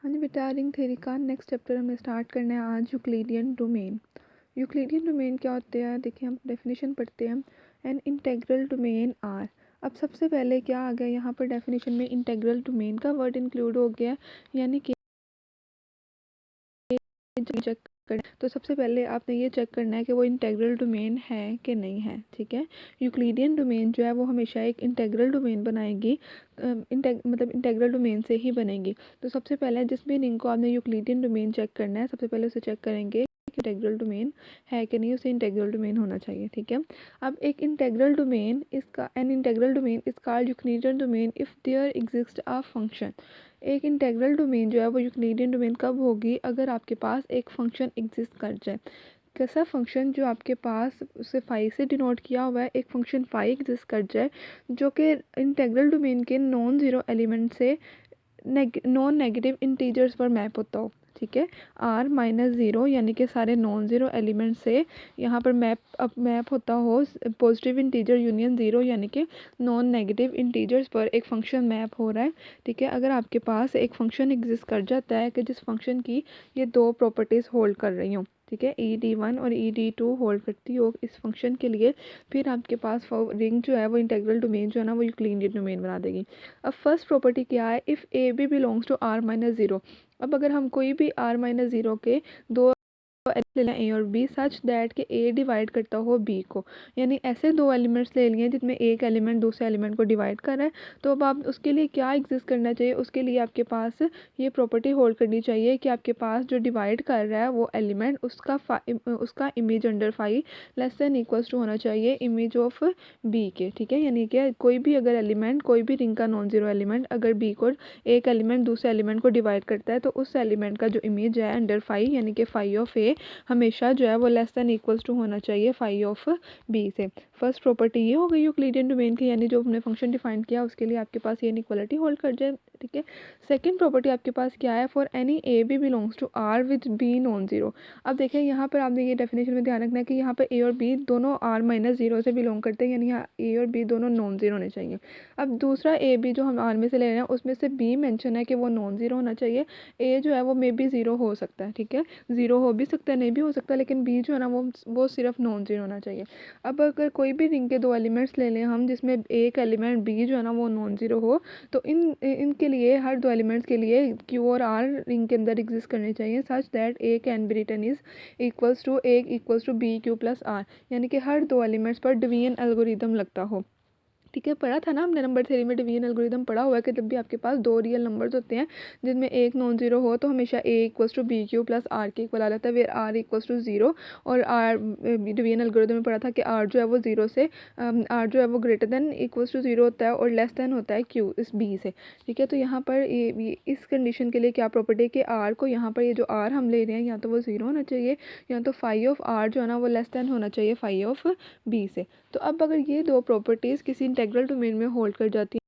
हाँ जी बेटा, ring theory का नेक्स्ट चैप्टर हमें स्टार्ट करना है आज यूक्लिडियन डोमेन। यूक्लिडियन डोमेन क्या होते हैं, देखिए हम डेफिनेशन पढ़ते हैं। N integral domain are. अब सबसे पहले क्या आ गया यहाँ पर डेफिनेशन में, इंटेग्रल डोमेन का वर्ड इंक्लूड हो गया, यानी कि चेक करें तो सबसे पहले आपने ये चेक करना है कि वो इंटेग्रल डोमेन है कि नहीं है। ठीक है, यूक्लिडियन डोमेन जो है वो हमेशा एक इंटेग्रल डोमेन बनाएगी, मतलब इंटेग्रल डोमेन से ही बनेगी। तो सबसे पहले जिस भी रिंग को आपने यूक्लिडियन डोमेन चेक करना है, सबसे पहले उसे चेक करेंगे कि इंटेग्रल डोमेन है कि नहीं, उसे इंटेग्रल डोमेन होना चाहिए। ठीक है, अब एक इंटेग्रल डोमेन इसका an integral domain is called Euclidean domain if there exist a function. एक इंटेग्रल डोमेन जो है वो यूक्लिडियन डोमेन कब होगी, अगर आपके पास एक फंक्शन एग्जिस्ट कर जाए। कैसा फंक्शन, जो आपके पास उसे फाई से डिनोट किया हुआ है, एक फंक्शन फाई एग्जिस्ट कर जाए जो कि इंटेग्रल डोमेन के नॉन ज़ीरो एलिमेंट से नॉन नेगेटिव इंटीजर्स पर मैप होता हो। ठीक है, आर माइनस ज़ीरो यानी कि सारे नॉन ज़ीरो एलिमेंट से यहाँ पर मैप होता हो पॉजिटिव इंटीजर यूनियन ज़ीरो यानी कि नॉन नेगेटिव इंटीजर्स पर एक फंक्शन मैप हो रहा है। ठीक है, अगर आपके पास एक फंक्शन एग्जिस्ट कर जाता है कि जिस फंक्शन की ये दो प्रॉपर्टीज़ होल्ड कर रही हूँ, ठीक है, ED1 और ED2 होल्ड करती हो इस फंक्शन के लिए, फिर आपके पास रिंग जो है वो इंटेग्रल डोमेन जो है ना वो यूक्लिडियन डोमेन बना देगी। अब फर्स्ट प्रॉपर्टी क्या है, if a b belongs to R minus zero. अब अगर हम कोई भी आर माइनस ज़ीरो के दो ले लें ए और बी, सच दैट कि ए डिवाइड करता हो बी को, यानी ऐसे दो एलिमेंट्स ले लिए जिसमें एक एलिमेंट दूसरे एलिमेंट को डिवाइड कर रहा है, तो अब आप उसके लिए क्या एग्जिस्ट करना चाहिए, उसके लिए आपके पास ये प्रॉपर्टी होल्ड करनी चाहिए कि आपके पास जो डिवाइड कर रहा है वो एलिमेंट उसका image under phi less than equals to होना चाहिए इमेज ऑफ बी के। ठीक है, यानी कि कोई भी अगर एलिमेंट, कोई भी रिंग का नॉन जीरो एलिमेंट अगर बी को एक एलिमेंट दूसरे एलिमेंट को डिवाइड करता है, तो उस एलिमेंट का जो इमेज है अंडर फाई यानी कि फाई ऑफ ए हमेशा जो है वो लेस देन इक्वल्स टू होना चाहिए फाई ऑफ बी से। फर्स्ट प्रॉपर्टी ये हो गई यूक्लिडियन डोमेन की, यानी जो हमने फंक्शन डिफाइन किया उसके लिए आपके पास ये इनइक्वालिटी होल्ड कर जाए। ठीक है, सेकंड प्रॉपर्टी आपके पास क्या है, for any a b belongs to R with b non zero. अब देखिए यहाँ पर आपने ये डेफिनेशन में ध्यान रखना है कि यहाँ पर ए और बी दोनों आर माइनस जीरो से बिलोंग करते हैं, यानी यहाँ ए और बी दोनों नॉन जीरो होने चाहिए। अब दूसरा ए बी जो हम आर में से ले रहे हैं उसमें से बी मेंशन है कि वो नॉन जीरो होना चाहिए, ए जो है वो मे बी ज़ीरो हो सकता है। ठीक है, ज़ीरो हो भी सकता है नहीं भी हो सकता, लेकिन बी जो है ना वो सिर्फ नॉन जीरो होना चाहिए। अब अगर कोई भी रिंग के दो एलिमेंट्स ले लें हम जिसमें एक एलिमेंट बी जो है ना वो नॉन जीरो हो, तो इनके लिए हर दो एलिमेंट्स के लिए क्यू और आर रिंग के अंदर एग्जिस्ट करने चाहिए such that a can be written is equals to b q plus r, यानी कि हर दो एलिमेंट्स पर डिवीजन एल्गोरिदम लगता हो। ठीक है, पढ़ा था ना हमने नंबर थ्योरी में, डिवीजन एल्गोरिदम पढ़ा हुआ है कि जब भी आपके पास दो रियल नंबर्स होते हैं जिनमें एक नॉन जीरो हो तो हमेशा a equals to b q plus r के इक्वल आ जाता है, फिर आर इक्वल्स टू ज़ीरो। और आर डिवीजन एल्गोरिदम में पढ़ा था कि आर जो है वो ज़ीरो से आर जो है वो greater than equals to zero होता है और लेस देन होता है क्यू इस बी से। ठीक है, तो यहाँ पर इस कंडीशन के लिए क्या प्रॉपर्टी है कि आर को यहाँ पर ये जो आर हम ले रहे हैं या तो वो ज़ीरो होना चाहिए या तो फाई ऑफ आर जो है ना वो लेस देन होना चाहिए फाई ऑफ बी से। तो अब अगर ये दो प्रॉपर्टीज़ किसी इंटेग्रल डोमेन में होल्ड कर जाती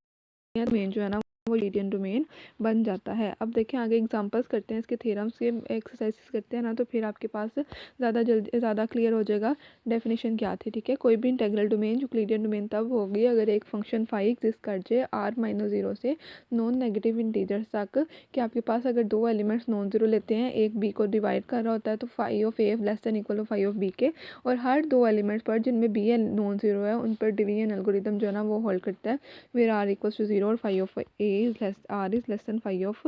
हैं, डोमेन जो है ना वो यूक्लिडियन डोमेन बन जाता है। अब देखें आगे एग्जांपल्स करते हैं, इसके थ्योरम्स के एक्सरसाइजेस करते हैं ना, तो फिर आपके पास ज़्यादा क्लियर हो जाएगा डेफिनेशन क्या थी। ठीक है, कोई भी इंटेग्रल डोमेन यूक्लिडियन डोमेन तब होगी अगर एक फंक्शन फाई एग्जिस्ट कर जाए आर माइनस जीरो से नॉन नेगेटिव इंटीजर्स तक, कि आपके पास अगर दो एलिमेंट्स नॉन जीरो लेते हैं, एक बी को डिवाइड कर रहा होता है तो phi of a less than equal to phi of b के, और हर दो एलिमेंट्स पर जिनमें बी नॉन जीरो है उन पर डिवीजन एल्गोरिदम जो है ना वो होल्ड करता है, फिर आर इक्वल्स टू जीरो और phi of r is less than phi of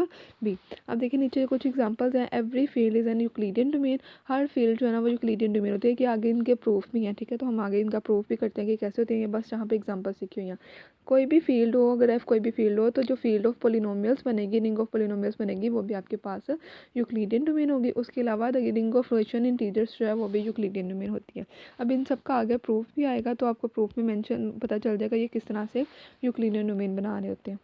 b. अब देखिए नीचे कुछ एग्जांपल्स हैं, every field is an Euclidean domain. हर फील्ड जो है ना वो यूक्लिडियन डोमेन होती है, कि आगे इनके प्रूफ भी हैं। ठीक है, तो हम आगे इनका प्रूफ भी करते हैं कि कैसे होते हैं, ये बस यहाँ पे एग्जांपल सीखी हुई हैं। कोई भी फील्ड हो, अगर एफ कोई भी फील्ड हो, तो जो फील्ड ऑफ पोलिनोमियल्स बनेगी, रिंग ऑफ पोलिनोमियल्स बनेगी, वो भी आपके पास यूक्लिडियन डोमेन होगी। उसके अलावा रिंग ऑफ रेशनल इंटीजर्स जो है वो भी यूक्लिडियन डोमेन होती है। अब इन सब का आगे प्रूफ भी आएगा, तो आपको प्रूफ में मेंशन पता चल जाएगा ये किस तरह से यूक्लिडियन डोमेन बना रहे होते हैं।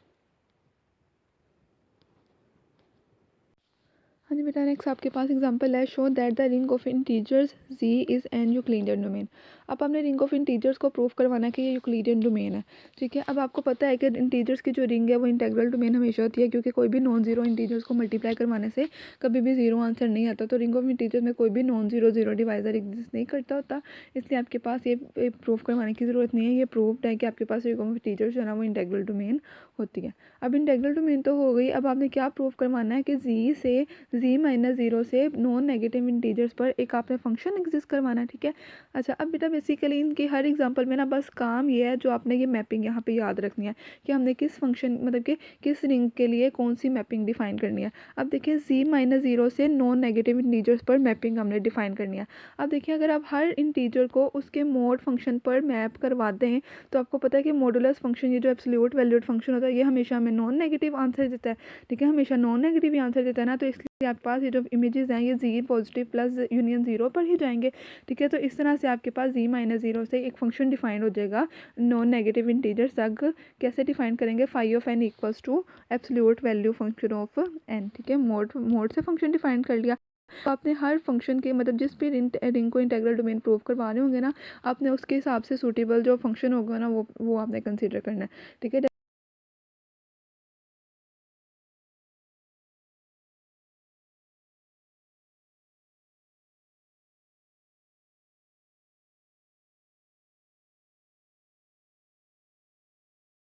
हाँ जी बेटा, नेक्स्ट आपके पास एग्जांपल है, show that the ring of integers Z is an Euclidean domain. अब हमने रिंग ऑफ इंटीजर्स को प्रूव करवाना है कि ये यूक्लिडियन डोमेन है। ठीक है, अब आपको पता है कि इंटीजर्स की जो रिंग है वो इंटेग्रल डोमेन हमेशा होती है, क्योंकि कोई भी नॉन जीरो इंटीजर्स को मल्टीप्लाई करवाने से कभी भी जीरो आंसर नहीं आता, तो रिंग ऑफ इंटीजर्स में कोई भी non zero zero divisor exist नहीं करता होता, इसलिए आपके पास ये प्रूव करवाने की ज़रूरत नहीं है। ये प्रूव्ड है कि आपके पास रिंग ऑफ इंटीजर्स जो है ना वो इंटेग्रल डोमेन होती है। अब इंटेग्रल डोमेन तो हो गई, अब आपने क्या प्रूव करवाना है कि z-0 से नॉन नेगेटिव इंटीजर्स पर एक आपने फंक्शन एग्जिस्ट करवाना है, ठीक है। अच्छा, अब बेटा बेसिकली इनकी हर एग्जांपल में ना बस काम ये है, जो आपने ये मैपिंग यहाँ पे याद रखनी है कि हमने किस फंक्शन मतलब कि किस रिंग के लिए कौन सी मैपिंग डिफाइन करनी है। अब देखिए z-0 से नॉन नेगेटिव इंटीजर्स पर मैपिंग हमने डिफाइन करनी है। अब देखिए अगर आप हर इंटीजर को उसके मोड फंक्शन पर मैप करवा दें तो आपको पता है कि मॉडुलस फंक्शन, ये जो एब्सोल्यूट वैल्यूड फंक्शन होता है, ये हमेशा हमें नॉन नेगेटिव आंसर देता है, ठीक है, हमेशा नॉन नेगेटिव ही आंसर देता है ना। तो इसलिए आपके पास ये जो इमेजेस हैं ये z पॉजिटिव प्लस यूनियन 0 पर ही जाएंगे, ठीक है। तो इस तरह से आपके पास z-0 से एक फंक्शन डिफाइन हो जाएगा नॉन नेगेटिव इंटीजर्स तक। कैसे डिफाइन करेंगे, phi of n equals to absolute value function of n, ठीक है। मोड से फंक्शन डिफाइन कर लिया। तो आपने हर फंक्शन के मतलब जिस भी रिंग को इंटेग्रल डोमेन प्रूव करवा रहे होंगे ना, आपने उसके हिसाब से सूटेबल जो फंक्शन होगा ना वो आपने कंसीडर करना है, ठीक है।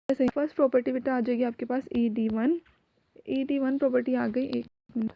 जैसे फर्स्ट प्रॉपर्टी बेटा आ जाएगी आपके पास ई डी वन प्रॉपर्टी आ गई। एक मिनट,